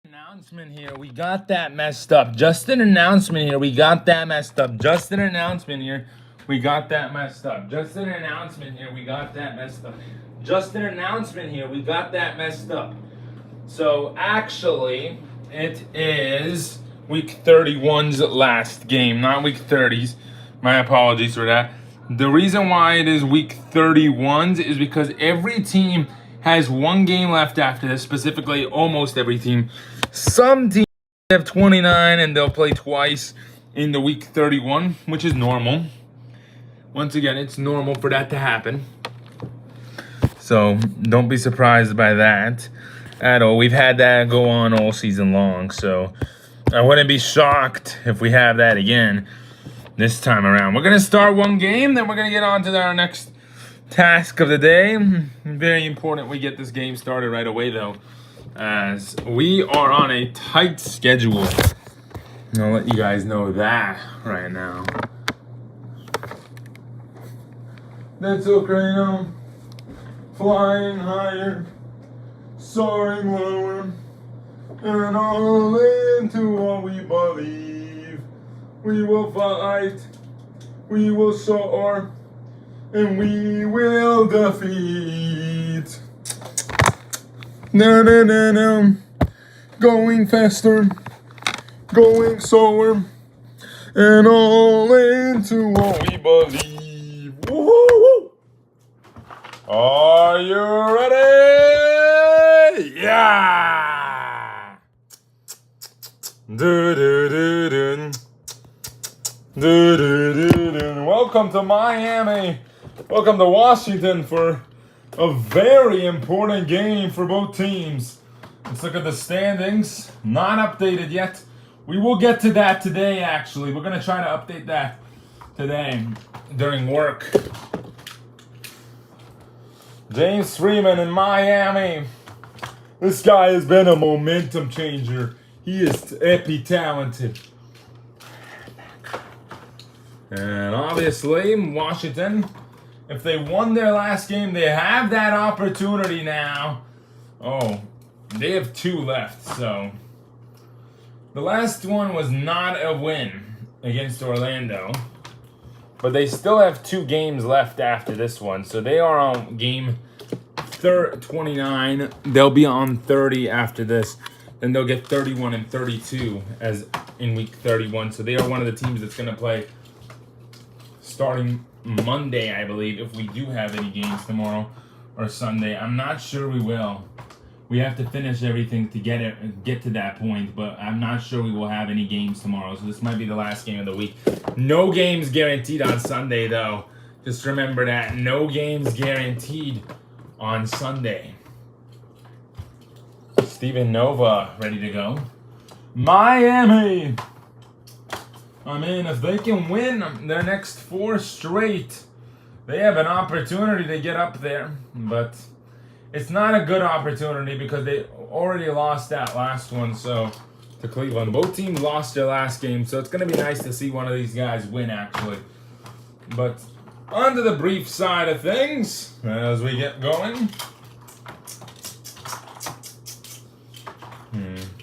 Announcement here. We got that messed up. Just an announcement here. We got that messed up. Just an announcement here. We got that messed up. Just an announcement here. We got that messed up. Just an announcement here. We got that messed up. So actually, it is week 31's last game, not week 30's. My apologies for that. The reason why it is week 31's is because every team has one game left after this, specifically almost every team. Some teams have 29 and they'll play twice in the week 31, which is normal. Once again, it's normal for that to happen. So don't be surprised by that at all. We've had that go on all season long, so I wouldn't be shocked if we have that again this time around. We're going to start one game, then we're going to get on to our next task of the day. Very important we get this game started right away, though, as we are on a tight schedule. I'll let you guys know that right now. That's okay now. Flying higher, soaring lower, and all into what we believe. We will fight, we will soar, and we will defeat. No. Going faster, going slower, and all into what we believe. Woo-hoo-hoo. Are you ready? Yeah! Do-do-do-do. Do-do-do-do. Welcome to Miami. Welcome to Washington for a very important game for both teams. Let's look at the standings. Not updated yet. We will get to that today, actually. We're going to try to update that today during work. James Freeman in Miami. This guy has been a momentum changer. He is epi-talented. And obviously, Washington, if they won their last game, they have that opportunity now. Oh, they have 2 left, so. The last one was not a win against Orlando. But they still have 2 games left after this one. So they are on game 29. They'll be on 30 after this. Then they'll get 31 and 32 as in week 31. So they are one of the teams that's going to play starting Monday, I believe, if we do have any games tomorrow or Sunday. I'm not sure we will. We have to finish everything to get to that point, but I'm not sure we will have any games tomorrow. So this might be the last game of the week. No games guaranteed on Sunday, though. Just remember that. No games guaranteed on Sunday. Steven Nova ready to go. Miami. I mean, if they can win their next 4 straight, they have an opportunity to get up there. But it's not a good opportunity because they already lost that last one, so to Cleveland. Both teams lost their last game, so it's going to be nice to see one of these guys win, actually. But on to the brief side of things as we get going.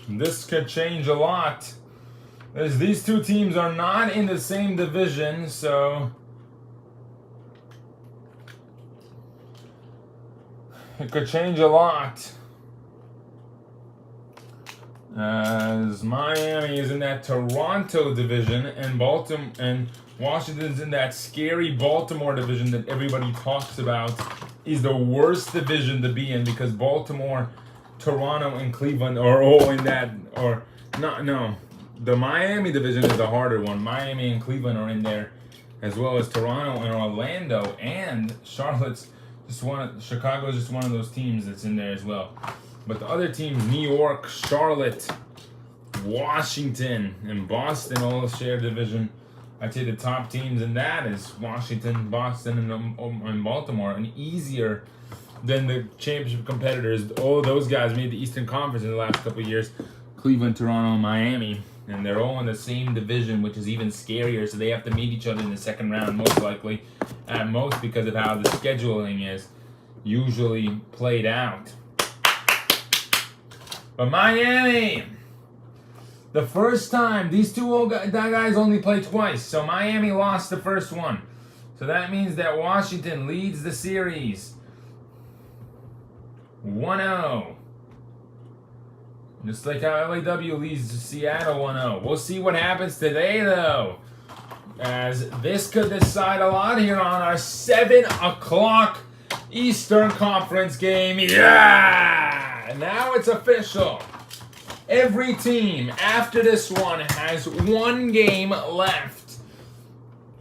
This could change a lot, as these 2 teams are not in the same division, so it could change a lot, as Miami is in that Toronto division and Baltimore and Washington's in that scary Baltimore division that everybody talks about is the worst division to be in, because Baltimore, Toronto, and Cleveland are all in that, or not. No, the Miami division is the harder one. Miami and Cleveland are in there, as well as Toronto and Orlando, and Charlotte's Chicago is just one of those teams that's in there as well. But the other teams, New York, Charlotte, Washington, and Boston, all share division. I'd say the top teams in that is Washington, Boston, and Baltimore, and easier than the championship competitors. All of those guys made the Eastern Conference in the last couple of years. Cleveland, Toronto, and Miami. And they're all in the same division, which is even scarier. So they have to meet each other in the second round, most likely, at most, because of how the scheduling is usually played out. But Miami, the first time, these two guys only played twice. So Miami lost the first one. So that means that Washington leads the series 1-0. Just like how LAW leads Seattle 1-0. We'll see what happens today, though, as this could decide a lot here on our 7 o'clock Eastern Conference game. Yeah! Now it's official. Every team after this one has one game left,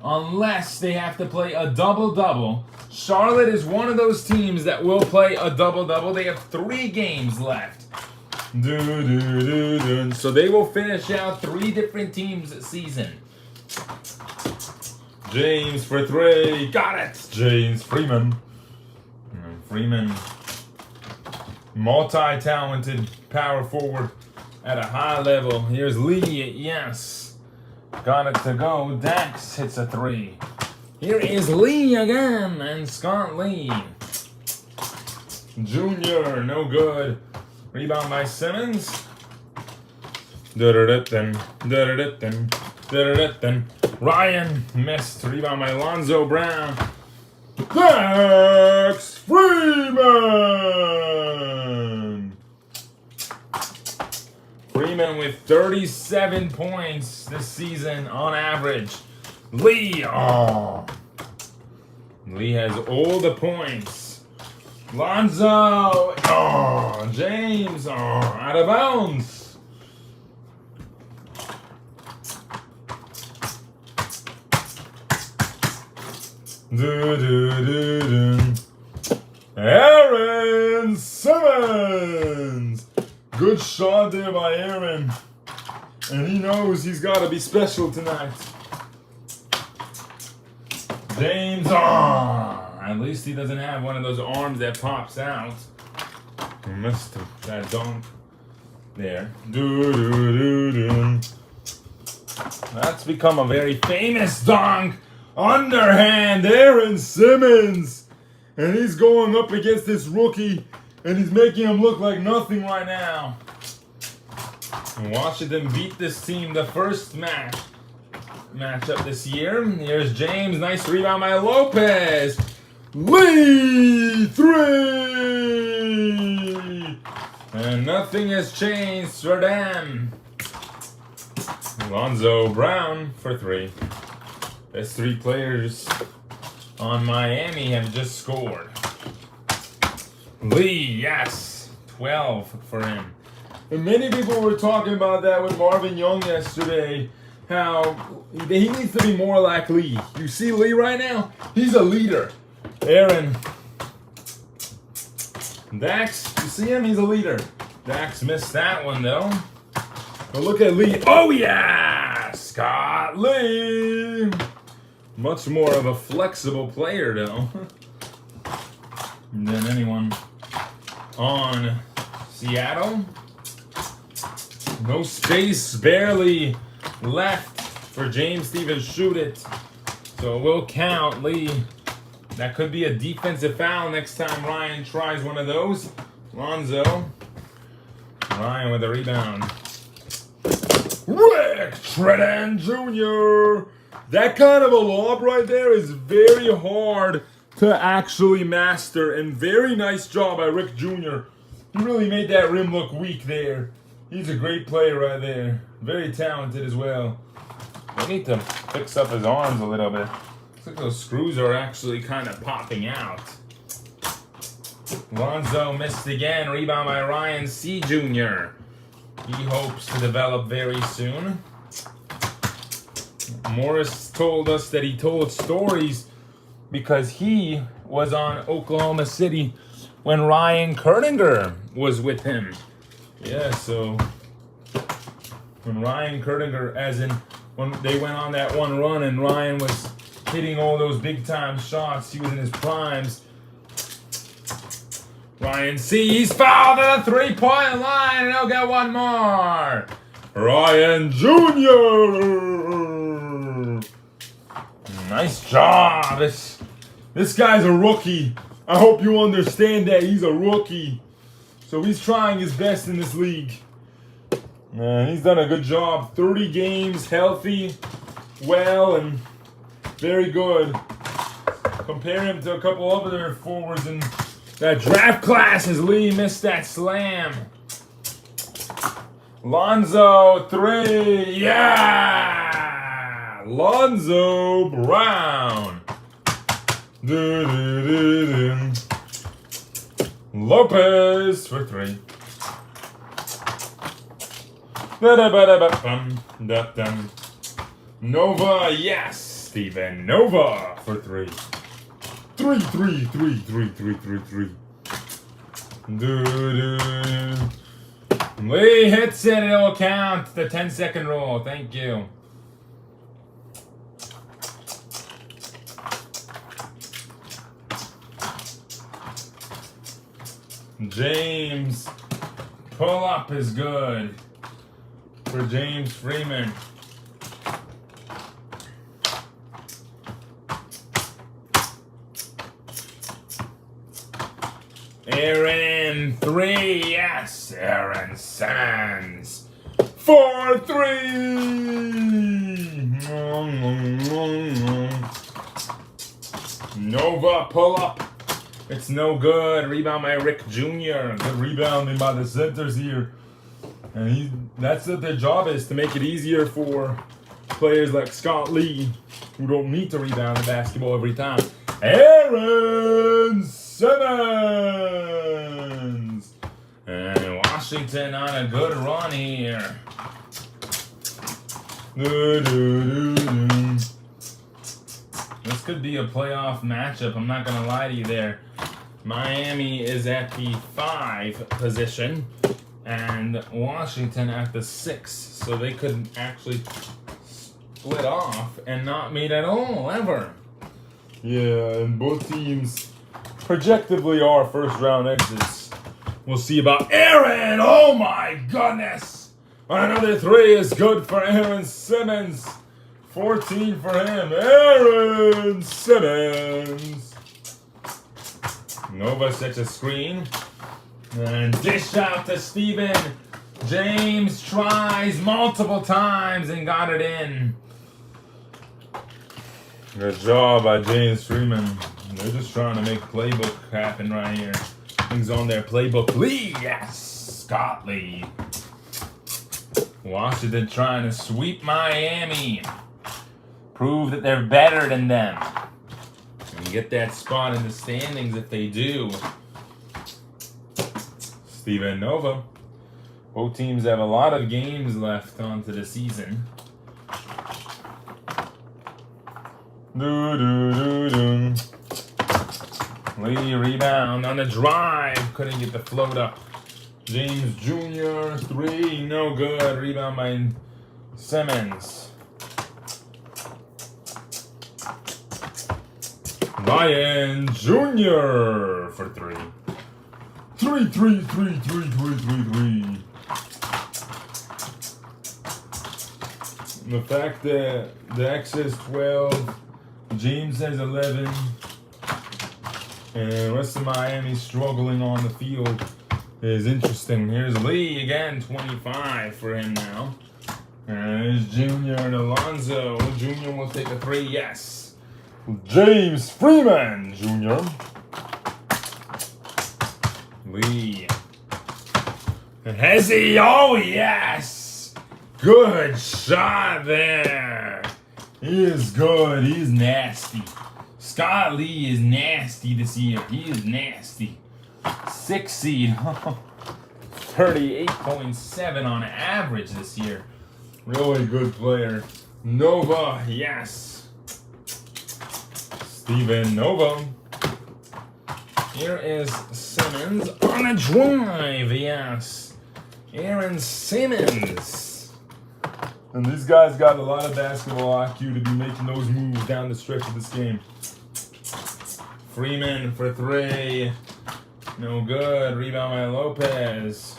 unless they have to play a double-double. Charlotte is one of those teams that will play a double-double. They have 3 games left. So they will finish out 3 different teams this season. James for 3. Got it. James Freeman. Freeman, multi-talented power forward at a high level. Here's Lee. Yes. Got it to go. Dax hits a 3. Here is Lee again. And Scott Lee. Junior. No good. Rebound by Simmons. Ryan missed. Rebound by Lonzo Brown. Dax Freeman! Freeman with 37 points this season on average. Lee. Oh. Lee has all the points. Lonzo. Oh. James. Oh. Out of bounds. Aaron Simmons. Good shot there by Aaron. And he knows he's got to be special tonight. James, at least he doesn't have one of those arms that pops out. He missed that dunk there. That's become a very famous dunk. Underhand, Aaron Simmons. And he's going up against this rookie, and he's making him look like nothing right now. Washington beat this team the first matchup this year. Here's James. Nice rebound by Lopez. Lee 3. And nothing has changed for them. Lonzo Brown for 3. Best 3 players on Miami have just scored. Lee, yes. 12 for him. And many people were talking about that with Marvin Young yesterday, how he needs to be more like Lee. You see Lee right now? He's a leader. Aaron. Dax, you see him? He's a leader. Dax missed that one, though. But look at Lee. Oh, yeah! Scott Lee. Much more of a flexible player, though, than anyone on Seattle. No space, barely left for James Stevens to shoot it. So we'll count Lee. That could be a defensive foul next time Ryan tries one of those. Lonzo. Ryan with a rebound. Rick Tredden Jr. That kind of a lob right there is very hard to actually master, and very nice job by Rick Jr. He really made that rim look weak there. He's a great player right there. Very talented as well. They need to fix up his arms a little bit. Looks like those screws are actually kind of popping out. Lonzo missed again. Rebound by Ryan C. Jr. He hopes to develop very soon. Morris told us that he told stories because he was on Oklahoma City when Ryan Kerdinger was with him. Yeah, so when Ryan Kerdinger, as in when they went on that one run and Ryan was hitting all those big-time shots, he was in his primes. Ryan sees fouled at the 3-point line, and he'll get one more. Ryan Jr. Nice job. This guy's a rookie. I hope you understand that he's a rookie. So So he's trying his best in this league. And he's done a good job. 30 games, healthy, well, and very good. Compare him to a couple other forwards in that draft class as Lee missed that slam. Lonzo, 3. Yeah! Lonzo Brown. Lopez for 3. Nova, yes, Steven Nova for 3. 3. Lee hits it, it'll count. The 10-second rule. Thank you. James, pull up is good for James Freeman. Aaron, 3, yes, Aaron Simmons, 4, 3. Nova, pull up. It's no good. Rebound by Rick Jr. Good rebounding by the centers here. And that's what their job is, to make it easier for players like Scott Lee, who don't need to rebound the basketball every time. Aaron Simmons! And Washington on a good run here. This could be a playoff matchup. I'm not going to lie to you there. Miami is at the 5 position and Washington at the 6. So they could actually split off and not meet at all, ever. Yeah, and both teams projectively are first round exits. We'll see about Aaron. Oh my goodness. Another 3 is good for Aaron Simmons. 14 for him. Aaron Simmons. Nova sets a screen. And dish out to Steven. James tries multiple times and got it in. Good job by James Freeman. They're just trying to make playbook happen right here. Things on their playbook. Lee, yes, Scott Lee. Washington trying to sweep Miami. Prove that they're better than them. And get that spot in the standings if they do. Steven Nova. Both teams have a lot of games left onto the season. Lee rebound on the drive. Couldn't get the float up. James Jr. 3. No good. Rebound by Simmons. Ryan Jr. for 3. 3. The fact that the X has 12, James has 11, and the rest of Miami struggling on the field is interesting. Here's Lee again, 25 for him now. And there's Junior and Alonzo. Junior will take a 3, yes. James Freeman Jr. Lee. And Hezzy, oh yes! Good shot there. He is good. He is nasty. Scott Lee is nasty this year. He is nasty. 6 seed. 38.7 on average this year. Really good player. Nova, yes. Steven Nova. Here is Simmons on a drive, yes. Aaron Simmons. And these guys got a lot of basketball IQ to be making those moves down the stretch of this game. Freeman for 3. No good. Rebound by Lopez.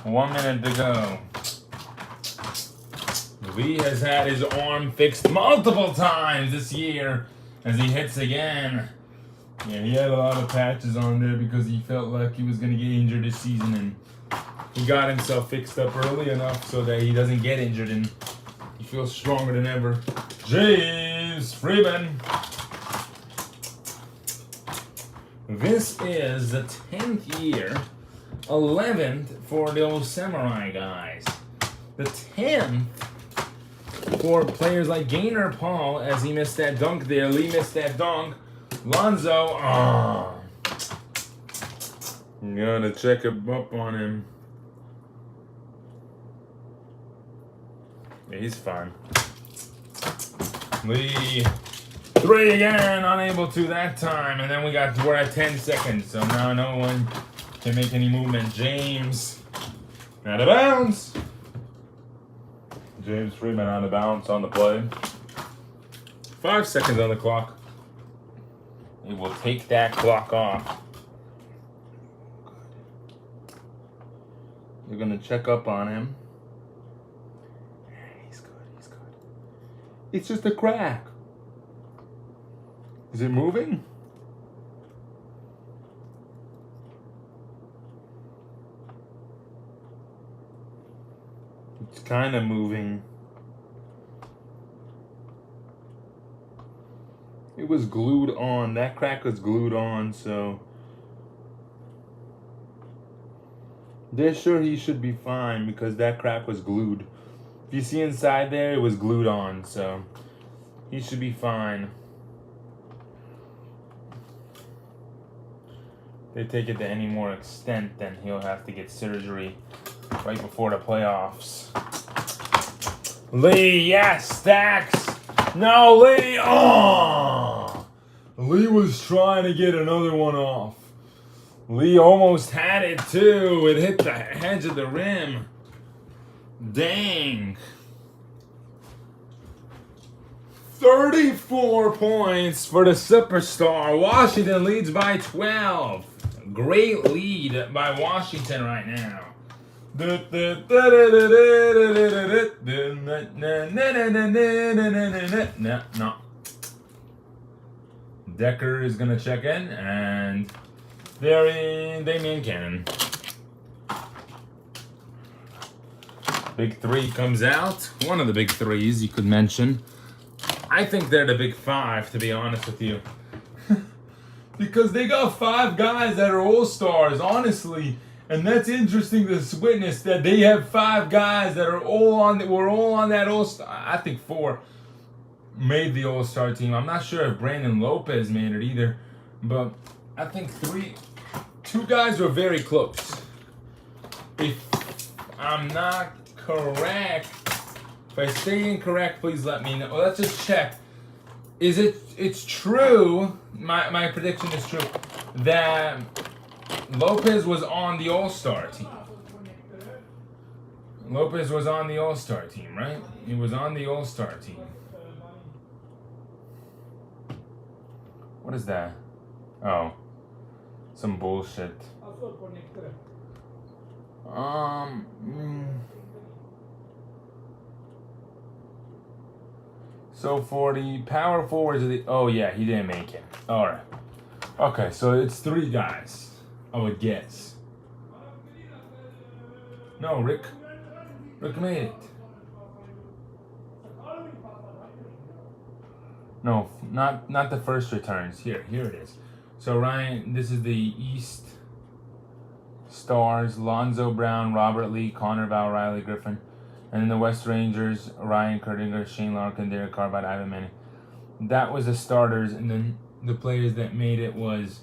1 minute to go. Lee has had his arm fixed multiple times this year as he hits again. Yeah, he had a lot of patches on there because he felt like he was going to get injured this season, and he got himself fixed up early enough so that he doesn't get injured and he feels stronger than ever. James Freeman. This is the 10th year, 11th for those Samurai guys. The 10th for players like Gaynor Paul, as he missed that dunk there. Lee missed that dunk. Lonzo, gotta check up on him. Yeah, he's fine. Lee, 3 again, unable to that time, and then we're at 10 seconds, so now no one can make any movement. James, out of bounds. James Freeman out of bounds on the play. 5 seconds on the clock. He will take that clock off. You're gonna check up on him. He's good, he's good. It's just a crack. Is it moving? It's kind of moving. It was glued on. That crack was glued on, so they're sure he should be fine because that crack was glued. If you see inside there, it was glued on, so he should be fine. If they take it to any more extent, then he'll have to get surgery right before the playoffs. Lee, yes, Stacks. No, Lee. Oh, Lee was trying to get another one off. Lee almost had it too. It hit the edge of the rim. Dang. 34 points for the superstar. Washington leads by 12. Great lead by Washington right now. No. Decker is gonna check in, and they're in Damian Cannon. Big three comes out. One of the big threes you could mention. I think they're the big five, to be honest with you. Because they got 5 guys that are all-stars, honestly. And that's interesting to witness that they have 5 guys that are all on that all-star. I think 4 made the all-star team. I'm not sure if Brandon Lopez made it either. But I think 2 guys were very close. If I'm not correct, if I say incorrect, please let me know. Let's just check. It's true, my prediction is true, that Lopez was on the All-Star team. Lopez was on the All-Star team, right? He was on the All-Star team. What is that? Oh, some bullshit. So for the power forwards, oh yeah, he didn't make it. All right. Okay, so it's 3 guys, I would guess. No, Rick made it. No, not the first returns. Here it is. So Ryan, this is the East Stars: Lonzo Brown, Robert Lee, Connor Val, Riley Griffin. And then the West Rangers: Ryan Kurdinger, Shane Larkin, Derek Carbide, Ivan Manning. That was the starters, and then the players that made it was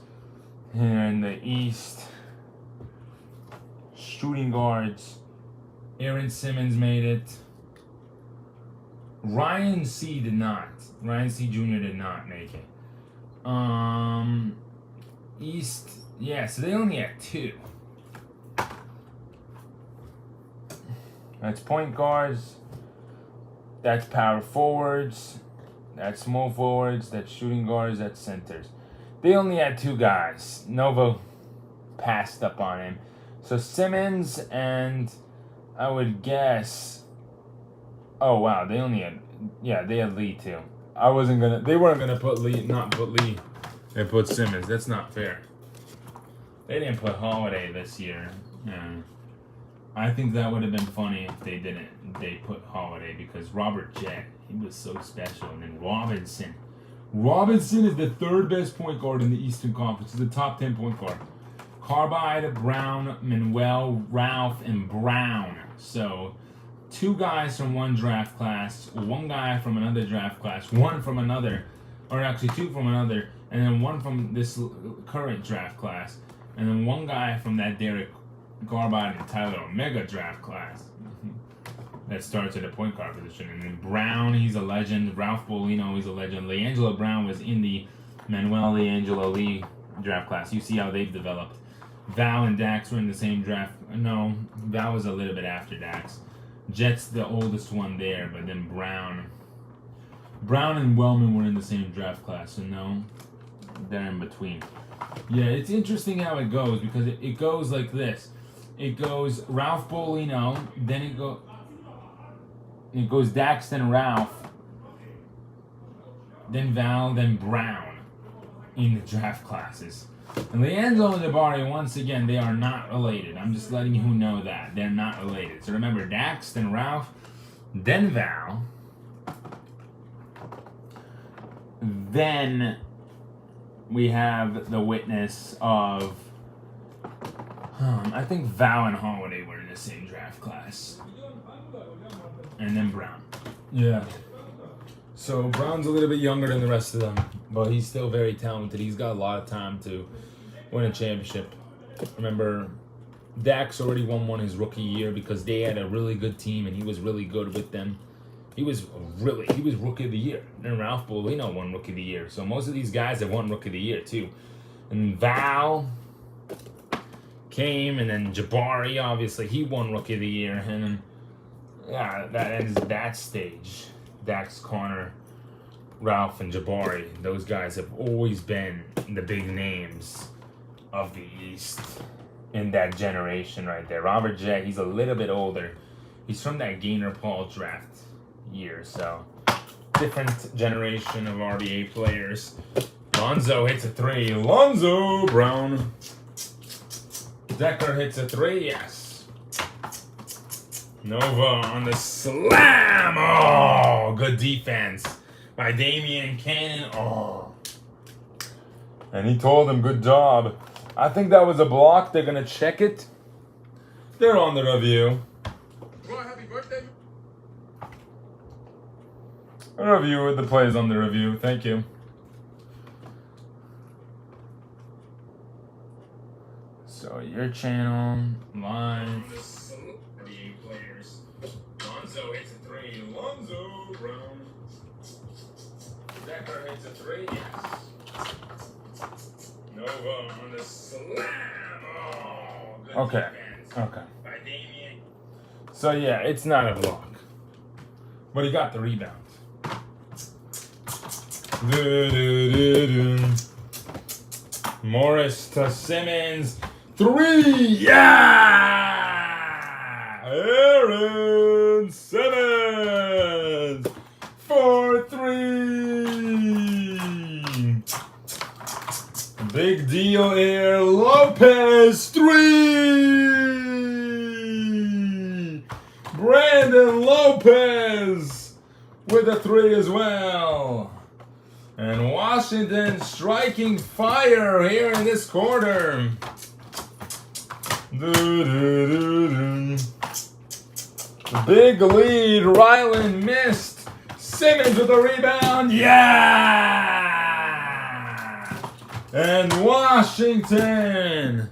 here in the East. Shooting guards: Aaron Simmons made it. Ryan C. did not. Ryan C. Jr. did not make it. East, yeah, so they only had 2. That's point guards, that's power forwards, that's small forwards, that's shooting guards, that's centers. They only had 2 guys. Nova passed up on him. So Simmons and I would guess, oh wow, they had Lee too. They weren't gonna not put Lee They put Simmons. That's not fair. They didn't put Holiday this year. Yeah. I think that would have been funny if they didn't. They put Holiday because Robert Jett, he was so special. And then Robinson. Robinson is the third best point guard in the Eastern Conference. He's the top 10 point guard. Carbide, Brown, Manuel, Ralph, and Brown. So, 2 guys from one draft class, 1 guy from another draft class, 1 from another, or actually 2 from another, and then 1 from this current draft class, and then 1 guy from that Derek Carbide and Tyler Omega draft class that starts at the point guard position. And then Brown, he's a legend. Ralph Bolino, he's a legend. LiAngelo Brown was in the Manuel LiAngelo Lee draft class. You see how they've developed. Val and Dax were in the same draft. No, Val was a little bit after Dax. Jett's the oldest one there, but then Brown and Wellman were in the same draft class, so no, they're in between. Yeah, it's interesting how it goes because it goes like this. It goes Ralph Bolino, then it goes Dax, then Ralph, then Val, then Brown in the draft classes. And LiAngelo and Jabari, once again, they are not related. I'm just letting you know that. They're not related. So remember, Dax, then Ralph, then Val. Then we have the witness of... I think Val and Holiday were in the same draft class. And then Brown. Yeah. So Brown's a little bit younger than the rest of them, but he's still very talented. He's got a lot of time to win a championship. Remember, Dax already won one his rookie year because they had a really good team and he was really good with them. He was rookie of the year. And Ralph Bolino won rookie of the year. So most of these guys have won rookie of the year too. And Val came, and then Jabari, obviously, he won rookie of the year. And then, yeah, that ends that stage. Dax, Connor, Ralph, and Jabari. Those guys have always been the big names of the East in that generation right there. Robert Jett, he's a little bit older. He's from that Gaynor Paul draft year, so different generation of RBA players. Lonzo hits a 3. Lonzo Brown. Decker hits a 3. Yes. Nova on the slam. Oh, good defense by Damian Cannon. Oh. And he told him, good job. I think that was a block. They're going to check it. They're on the review. Happy birthday. A review. The play is on the review. Thank you. So your channel, live. Players. Lonzo hits a 3. Lonzo Brown. Decker hits a 3. Yes. Nova on the slam. Oh, good defense. Okay. By Damian. So yeah, it's not a block, but he got the rebound. Morris to Simmons. 3. Yeah! Aaron Simmons for 3. Big deal here. Lopez 3. Brandon Lopez with a 3 as well. And Washington striking fire here in this quarter. Big lead. Ryland missed. Simmons with a rebound. Yeah! And Washington,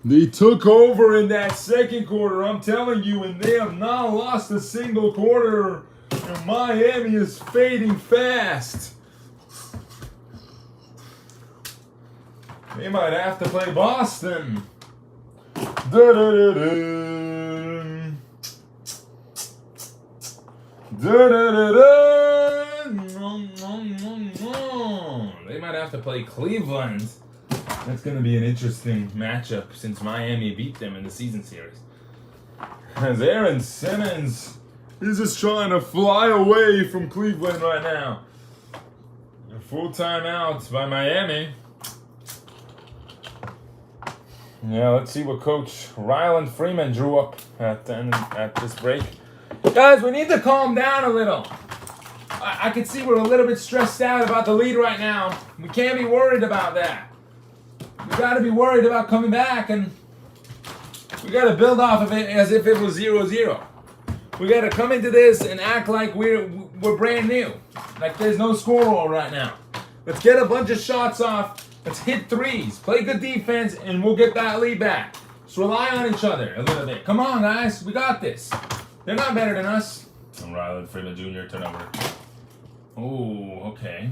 they took over in that second quarter. I'm telling you, and they have not lost a single quarter. And Miami is fading fast. They might have to play Boston. They might have to play Cleveland. That's going to be an interesting matchup since Miami beat them in the season series. As Aaron Simmons is just trying to fly away from Cleveland right now. Full timeout by Miami. Yeah, let's see what Coach Ryland Freeman drew up at this break. Guys, we need to calm down a little. I can see we're a little bit stressed out about the lead right now. We can't be worried about that. We got to be worried about coming back, and we got to build off of it as if it was 0-0. We got to come into this and act like we're brand new, like there's no score right now. Let's get a bunch of shots off. Let's hit threes, play good defense, and we'll get that lead back. Let's rely on each other a little bit. Come on, guys, we got this. They're not better than us. And Ryland Freeman Jr. turnover. Oh, okay.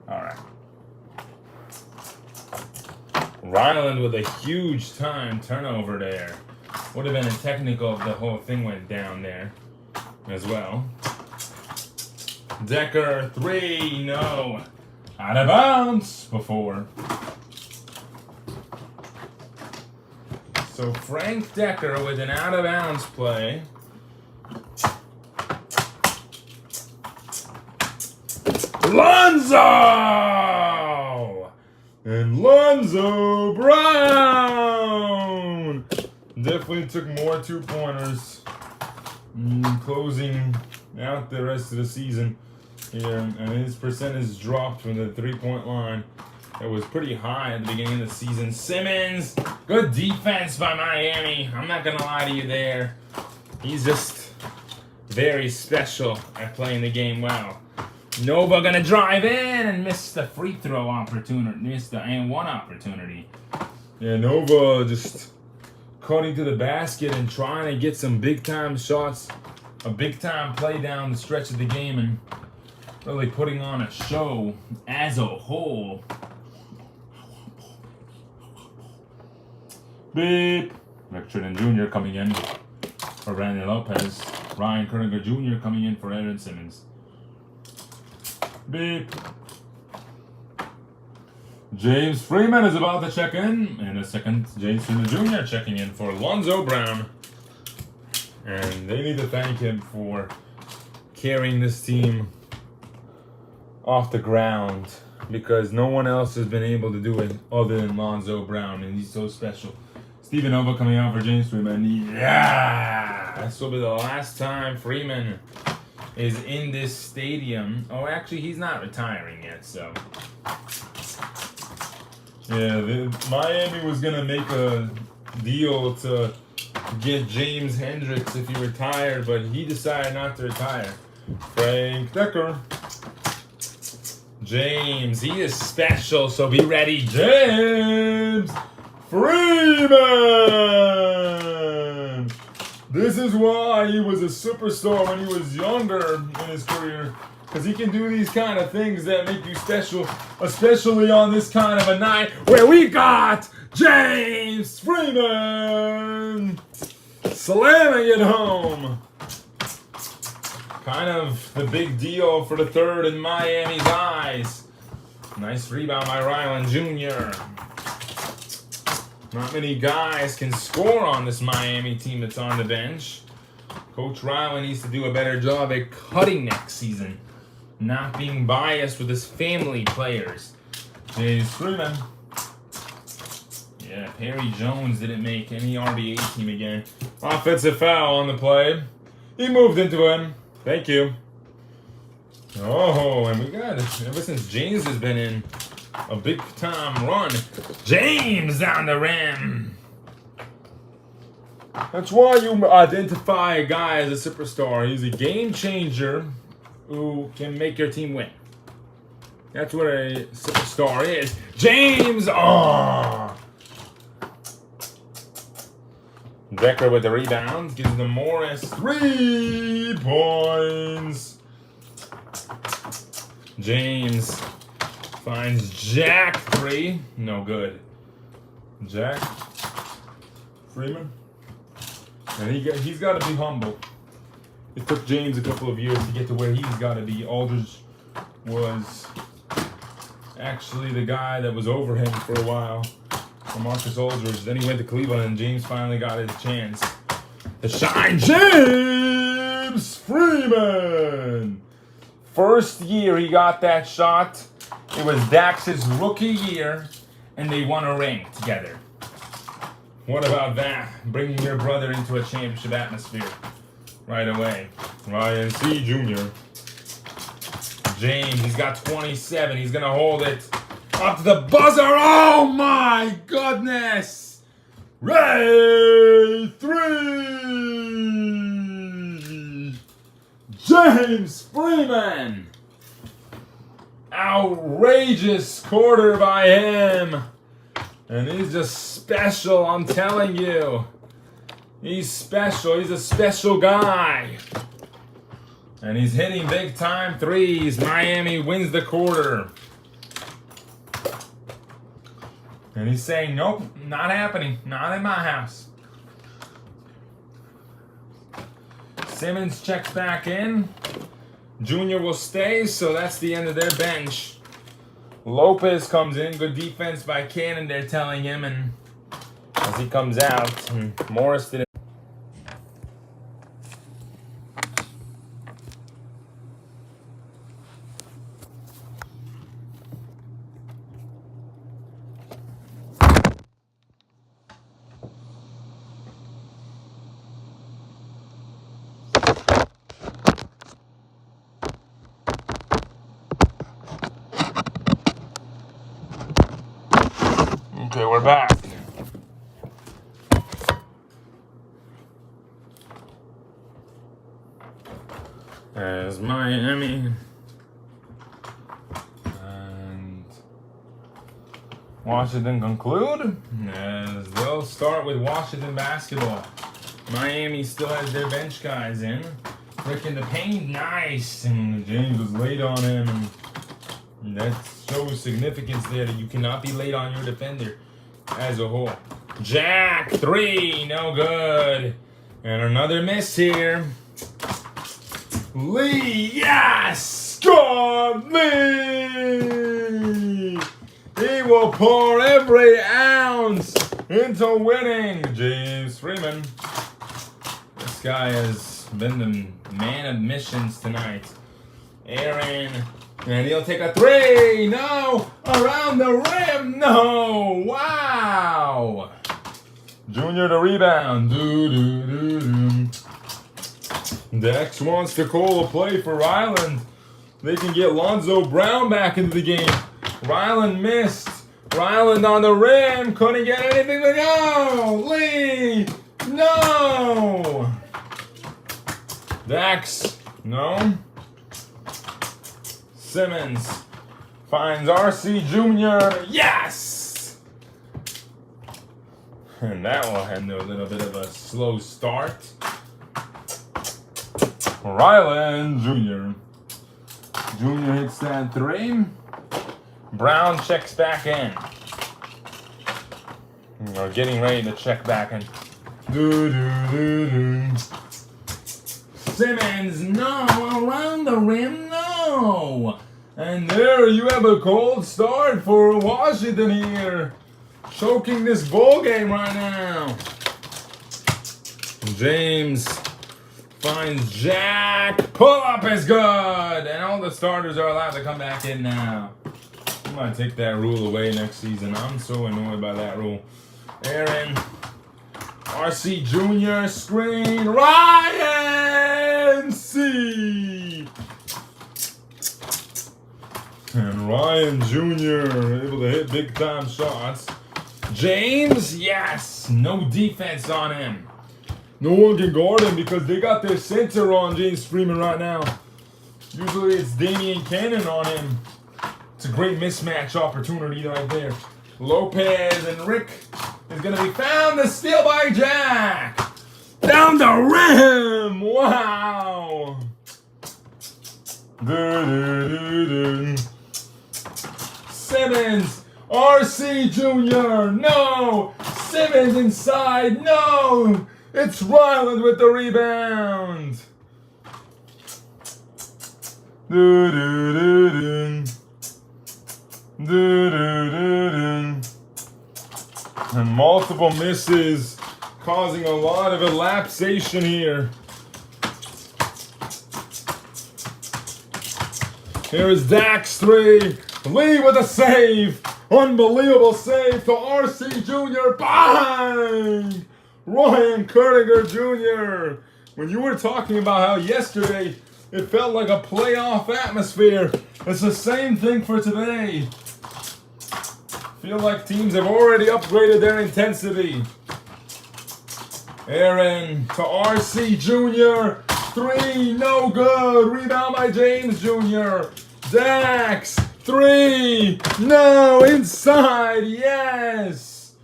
All right. Ryland with a huge time turnover there. Would have been a technical if the whole thing went down there as well. Decker, 3, no. Out of bounds before. So Frank Decker with an out of bounds play. Lonzo! And Lonzo Brown! Definitely took more 2-pointers. Closing out the rest of the season here. And his percentage dropped from the 3-point line. It was pretty high at the beginning of the season. Simmons, good defense by Miami. I'm not going to lie to you there. He's just very special at playing the game well. Nova going to drive in and miss the free throw opportunity. Missed the and one opportunity. Yeah, Nova just cutting to the basket and trying to get some big-time shots. A big-time play down the stretch of the game and really putting on a show as a whole. Beep. Rick Tridden Jr. coming in for Brandon Lopez. Ryan Kerniger Jr. coming in for Aaron Simmons. Beep. James Freeman is about to check in. And a second, James Freeman Jr. checking in for Lonzo Brown. And they need to thank him for carrying this team off the ground, because no one else has been able to do it other than Lonzo Brown, and he's so special. Steven Nova coming out for James Freeman. Yeah! This will be the last time Freeman is in this stadium. Oh, actually, he's not retiring yet, so. Yeah, Miami was going to make a deal to get James Hendricks if he retired, but he decided not to retire. Frank Decker. James, he is special, so be ready. James Freeman! This is why he was a superstar when he was younger in his career, because he can do these kind of things that make you special, especially on this kind of a night where we got James Freeman slamming it home. Kind of the big deal for the third in Miami's eyes. Nice rebound by Ryland Jr. Not many guys can score on this Miami team that's on the bench. Coach Ryland needs to do a better job at cutting next season, not being biased with his family players. James Freeman. Yeah, Perry Jones didn't make any RBA team again. Offensive foul on the play. He moved into him. Thank you. Oh, and we got it. Ever since James has been in a big time run. James down the rim. That's why you identify a guy as a superstar. He's a game changer who can make your team win. That's what a superstar is. James! Oh! Decker with the rebound. Gives them Morris 3 points. James finds Jack 3. No good. Jack Freeman. And he's got to be humble. It took James a couple of years to get to where he's got to be. Aldridge was actually the guy that was over him for a while. Marcus Aldridge. Then he went to Cleveland and James finally got his chance to shine. James Freeman! first year he got that shot, it was Dax's rookie year, and they won a ring together. What about that? Bringing your brother into a championship atmosphere right away. Ryan C. Jr. James, he's got 27. He's going to hold it up to the buzzer. Oh, my goodness. Ray 3. James Freeman. Outrageous quarter by him. And he's just special, I'm telling you. He's special. He's a special guy. And he's hitting big time threes. Miami wins the quarter. And he's saying, nope, not happening. Not in my house. Simmons checks back in. Junior will stay, so that's the end of their bench. Lopez comes in. Good defense by Cannon, they're telling him. And as he comes out, and Morris didn't. Okay, we're back. As Miami and Washington conclude, as they'll start with Washington basketball. Miami still has their bench guys in. Rick in the paint, nice. And James was late on him. And that shows significance there that you cannot be late on your defender as a whole. Jack, 3, no good. And another miss here. Lee, yes! Score Lee! He will pour every ounce into winning. James Freeman. This guy has been the man of missions tonight. Aaron, and he'll take a 3. No! Around the rim. No! Wow! Junior to rebound. Dex wants to call a play for Ryland. They can get Lonzo Brown back into the game. Ryland missed. Ryland on the rim. Couldn't get anything to go. Lee. No. Dex. No. Simmons finds RC Jr. Yes! And that will handle a little bit of a slow start. Ryland Jr. Jr. hits that 3. Brown checks back in. Or getting ready to check back in. Simmons, no, around the rim, no. And there you have a cold start for Washington here. Choking this ball game right now. James finds Jack. Pull up is good. And all the starters are allowed to come back in now. I'm going to take that rule away next season. I'm so annoyed by that rule. Aaron. RC Jr. screen. Ryan C. And Ryan Jr. able to hit big time shots. James, yes. No defense on him. No one can guard him because they got their center on James Freeman right now. Usually it's Damian Cannon on him. It's a great mismatch opportunity right there. Lopez and Rick is going to be found. The steal by Jack. Down the rim. Wow. Simmons. RC Jr. No. Simmons inside. No. It's Ryland with the rebound. And multiple misses, causing a lot of elapsation here. Here is Dax 3. Lee with a save. Unbelievable save to RC Jr. Bang! Ryan Kerniger Jr. When you were talking about how yesterday it felt like a playoff atmosphere, it's the same thing for today. Feel like teams have already upgraded their intensity. Aaron to RC Jr. 3, no good. Rebound by James Jr. Dax 3, no, inside, yes.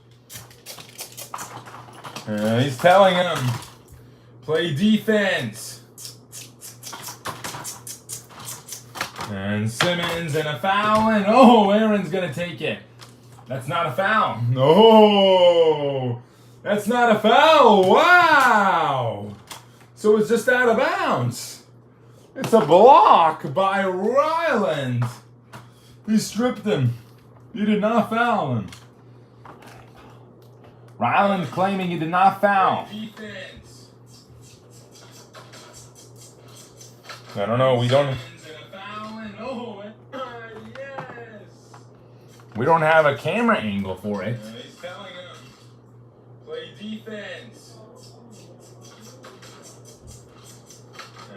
He's telling him, play defense. And Simmons and a foul, and oh, Aaron's gonna take it. That's not a foul. No, that's not a foul. Wow. So it's just out of bounds. It's a block by Ryland. He stripped him. He did not foul him. Ryland claiming he did not foul. Defense. I don't know. We don't have a camera angle for it. He's telling him, play defense.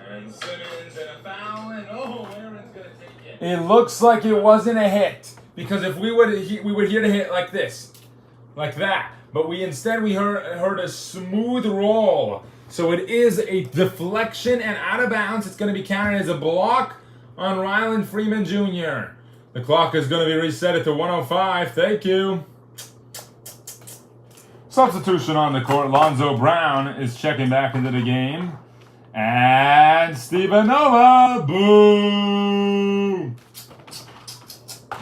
And Simmons and a foul, and oh, Aaron's gonna take it. It looks like it wasn't a hit because if we would hear the hit like this, like that. But we heard a smooth roll. So it is a deflection and out of bounds. It's going to be counted as a block on Ryland Freeman Jr. The clock is going to be reset at 105. Thank you. Substitution on the court. Lonzo Brown is checking back into the game. And Steven Nova. Boo!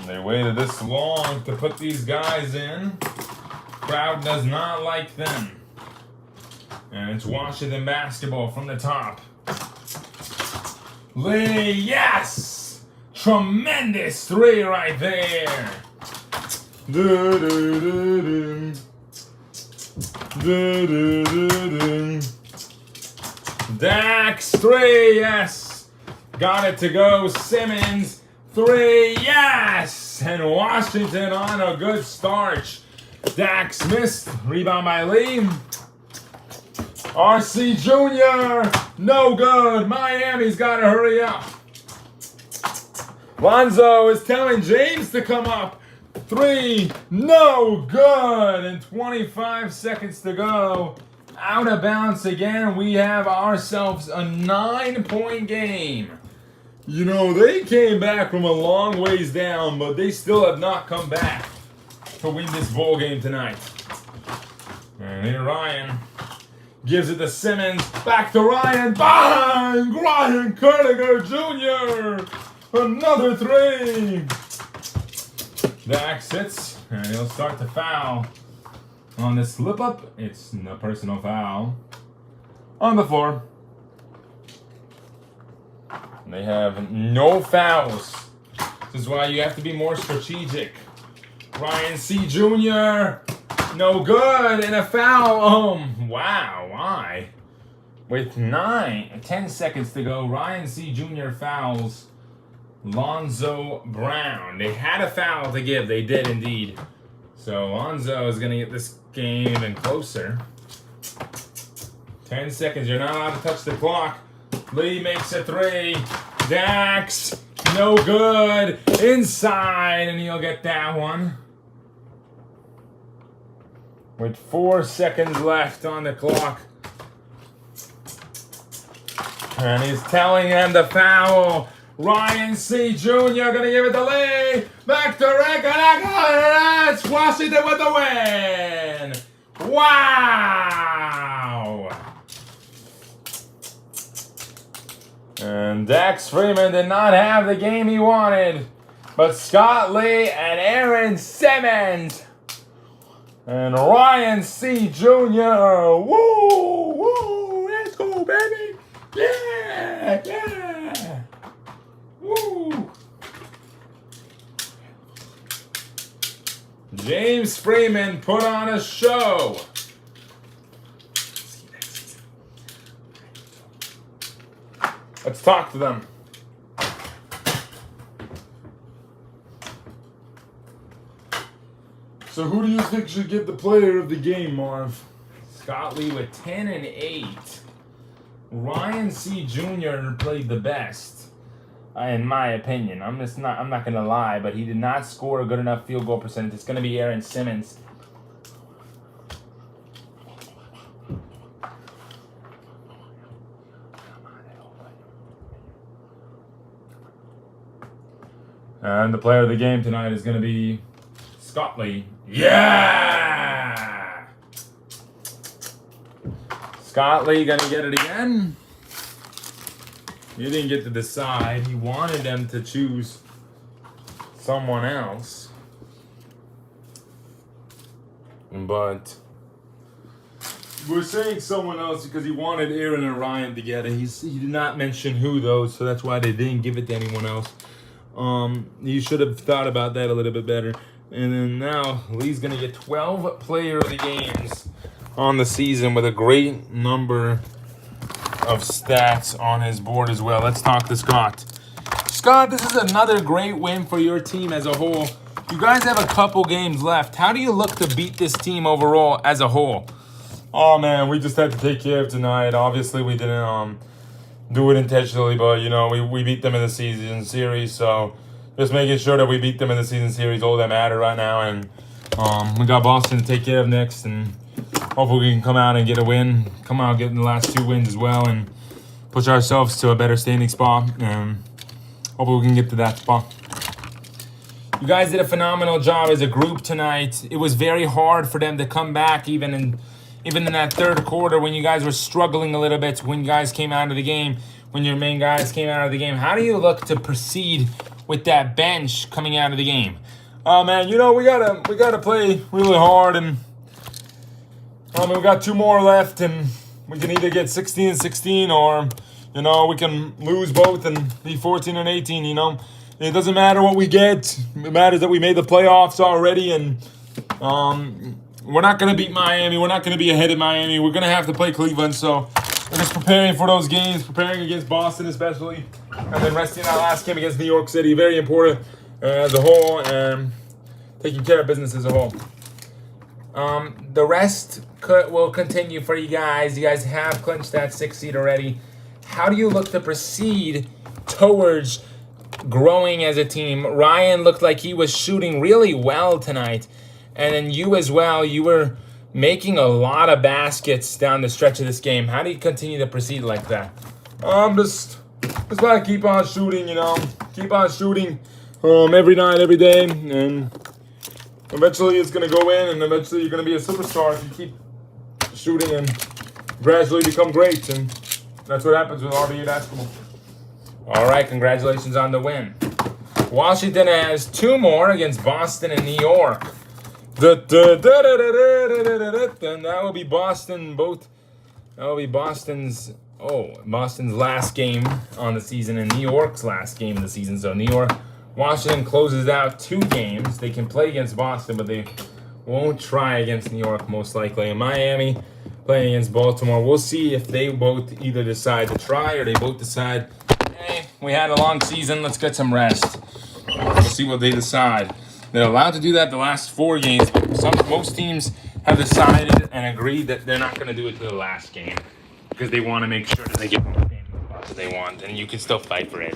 They waited this long to put these guys in. Crowd does not like them. And it's Washington basketball from the top. Lee, yes! Tremendous 3 right there. Dax 3, yes! Got it to go. Simmons 3, yes! And Washington on a good start. Dax missed. Rebound by Lee. RC Jr. No good. Miami's got to hurry up. Lonzo is telling James to come up. 3. No good. And 25 seconds to go. Out of bounds again. We have ourselves a 9-point game. You know, they came back from a long ways down, but they still have not come back to win this ball game tonight. And here Ryan gives it to Simmons. Back to Ryan. Bang! Ryan Kerniger Jr. Another 3. Dax sits, and he'll start to foul. On the slip up, it's no personal foul. On the floor. They have no fouls. This is why you have to be more strategic. Ryan C. Jr. No good, and a foul. Wow, why? With 10 seconds to go, Ryan C. Jr. fouls Lonzo Brown. They had a foul to give. They did indeed. So Lonzo is going to get this game even closer. 10 seconds. You're not allowed to touch the clock. Lee makes a 3. Dax, no good. Inside, and he'll get that one. With 4 seconds left on the clock. And he's telling him to foul. Ryan C. Jr. gonna give it to Lee. Back to Rick, and it's Washington with the win. Wow. And Dax Freeman did not have the game he wanted. But Scott Lee and Aaron Simmons and Ryan C. Jr. Woo! Woo! Let's go, baby! Yeah! Yeah! Woo! James Freeman put on a show. Let's talk to them. So who do you think should get the player of the game, Marv? Scott Lee with 10 and 8. Ryan C. Jr. played the best, in my opinion. I'm not gonna lie, but he did not score a good enough field goal percentage. It's gonna be Aaron Simmons. And the player of the game tonight is going to be Scott Lee. Yeah! Scott Lee gonna get it again. He didn't get to decide. He wanted them to choose someone else. But we're saying someone else because he wanted Aaron and Ryan together. He did not mention who, though, so that's why they didn't give it to anyone else. You should have thought about that a little bit better. And then now Lee's gonna get 12 player of the games on the season with a great number of stats on his board as well. Let's talk to Scott. Scott, this is another great win for your team as a whole. You guys have a couple games left. How do you look to beat this team overall as a whole? Oh man, we just had to take care of tonight. Obviously, we didn't do it intentionally, but we beat them in the season series. So just making sure that we beat them in the season series, all that matter right now. And we got Boston to take care of next, and hopefully we can come out and get a win. Come out getting the last 2 wins as well, and push ourselves to a better standing spot. And hopefully we can get to that spot. you guys did a phenomenal job as a group tonight. It was very hard for them to come back, even in that third quarter when you guys were struggling a little bit. When you guys came out of the game, when your main guys came out of the game, how do you look to proceed with that bench coming out of the game? Oh man, we gotta play really hard, and we got 2 more left, and we can either get 16-16 or we can lose both and be 14-18. It doesn't matter what we get. It matters that we made the playoffs already, and we're not gonna beat Miami. We're not gonna be ahead of Miami. We're gonna have to play Cleveland, so we're just preparing for those games, preparing against Boston especially, and then resting our last game against New York City. Very important as a whole, and taking care of business as a whole. The rest will continue for you guys. You guys have clinched that 6th seed already. How do you look to proceed towards growing as a team? Ryan looked like he was shooting really well tonight. And then you as well, you were making a lot of baskets down the stretch of this game. How do you continue to proceed like that? Just gotta keep on shooting, keep on shooting every night, every day, and eventually it's gonna go in, and eventually you're gonna be a superstar if you keep shooting and gradually become great, and that's what happens with RBA basketball. All right, congratulations on the win. Washington has 2 more against Boston and New York. And that will be Boston. That will be Boston's last game on the season and New York's last game of the season. So Washington closes out 2 games. They can play against Boston, but they won't try against New York most likely. And Miami playing against Baltimore. We'll see if they both either decide to try or they both decide, hey, we had a long season, let's get some rest. We'll see what they decide. They're allowed to do that the last 4 games, but most teams have decided and agreed that they're not going to do it to the last game because they want to make sure that they get more game as they want, and you can still fight for it.